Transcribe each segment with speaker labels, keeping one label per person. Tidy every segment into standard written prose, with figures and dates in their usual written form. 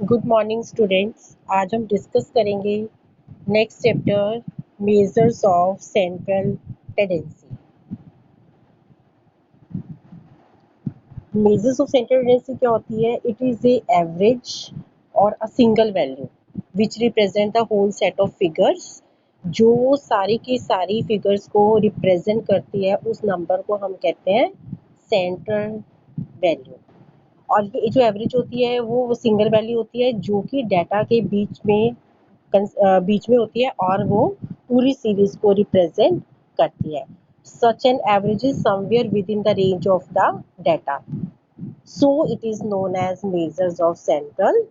Speaker 1: Good morning students. आज हम discuss करेंगे next chapter measures of central tendency. Measures of central tendency क्या होती है? इट इज़ ए एवरेज और a single value which represent the whole set of figures. जो सारी की सारी फिगर्स को रिप्रेजेंट करती है, उस नंबर को हम कहते हैं सेंट्रल वैल्यू। और ये जो एवरेज होती है वो सिंगल वैल्यू होती है जो कि डाटा के बीच में होती है और वो पूरी सीरीज को रिप्रेजेंट करती है। Such an average is somewhere within the range of the data, so it is known as measures of central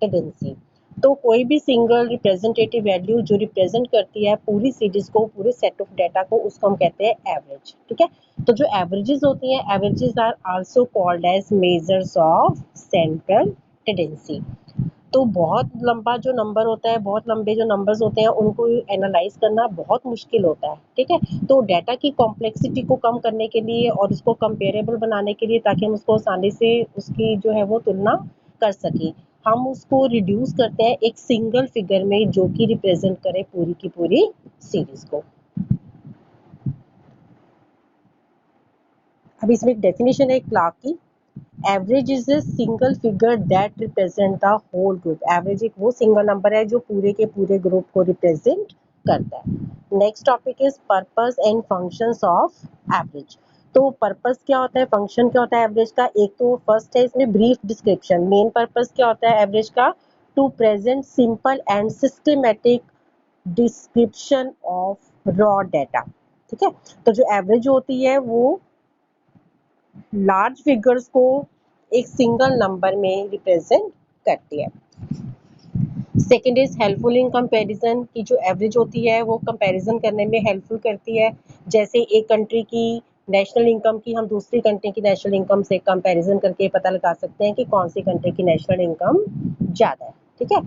Speaker 1: tendency. तो कोई भी सिंगल रिप्रेजेंटेटिव वैल्यू जो रिप्रेजेंट करती है पूरी सीरीज को, पूरे सेट ऑफ डाटा को, उसको हम कहते हैं एवरेज। ठीक है, तो जो एवरेजेस होती हैं, averages are also called as measures of central tendency. तो बहुत लंबा जो नंबर होता है, बहुत लंबे जो नंबर्स होते हैं, उनको एनालाइज करना बहुत मुश्किल होता है। ठीक है, तो डाटा की कॉम्प्लेक्सिटी को कम करने के लिए और उसको कंपेरेबल बनाने के लिए, ताकि हम उसको आसानी से उसकी जो है वो तुलना कर सकें, हम उसको रिड्यूस करते हैं एक सिंगल फिगर में जो कि रिप्रेजेंट करे पूरी की पूरी सीरीज को। अब इसमें एक डेफिनेशन है क्लार्क की। Average is a single figure that represent the whole group. Average एक वो सिंगल नंबर है जो पूरे के पूरे ग्रुप को रिप्रेजेंट करता है। Next topic is purpose and functions of average. तो पर्पस क्या होता है, फंक्शन क्या होता है एवरेज का? एक तो फर्स्ट है इसमें ब्रीफ डिस्क्रिप्शन। मेन पर्पस क्या होता है एवरेज का? To present simple and systematic description of raw data. ठीक है, तो जो एवरेज होती है वो लार्ज फिगर्स को एक सिंगल नंबर में रिप्रेजेंट करती है। Second is helpful in comparison, की जो एवरेज होती है वो कंपैरिजन करने में हेल्पफुल करती है। जैसे एक कंट्री की नेशनल इनकम की हम दूसरी कंट्री की नेशनल इनकम से कंपैरिजन करके पता लगा सकते हैं कि कौन सी कंट्री की नेशनल इनकम ज़्यादा है। ठीक है,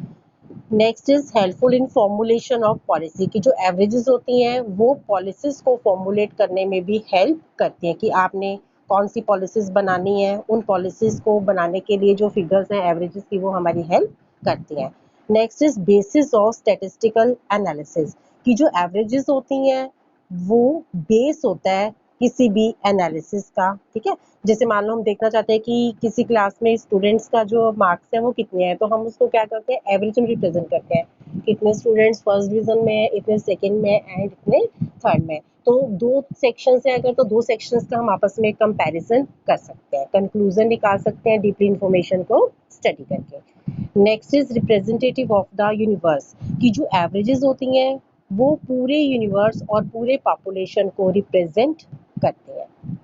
Speaker 1: next is helpful in formulation of policy, की जो एवरेजेस होती हैं वो पॉलिसीज को फॉर्मुलेट करने में भी हेल्प करती हैं कि आपने कौन सी पॉलिसीज बनानी है। उन पॉलिसीज को बनाने के लिए जो फिगर्स हैं एवरेजेस की, वो हमारी हेल्प करती हैं। Next is basis of statistical analysis, की जो एवरेजेस होती हैं वो बेस होता है किसी भी एनालिसिस का। ठीक है, जैसे मान लो हम देखना चाहते हैं कि किसी क्लास में स्टूडेंट्स का जो मार्क्स है वो कितने हैं, तो हम उसको क्या करते हैं, एवरेज में रिप्रेजेंट करते हैं। कितने स्टूडेंट्स फर्स्ट डिवीजन में है, इतने सेकंड में एंड इतने थर्ड में। तो दो सेक्शंस है अगर, तो दो सेक्शंस का हम आपस में कंपैरिजन कर सकते हैं, कंक्लूजन निकाल सकते हैं डीपली इंफॉर्मेशन को स्टडी करके। Next is representative of the universe, की जो एवरेजेस होती हैं वो पूरे यूनिवर्स और पूरे पॉपुलेशन को रिप्रेजेंट करते हैं।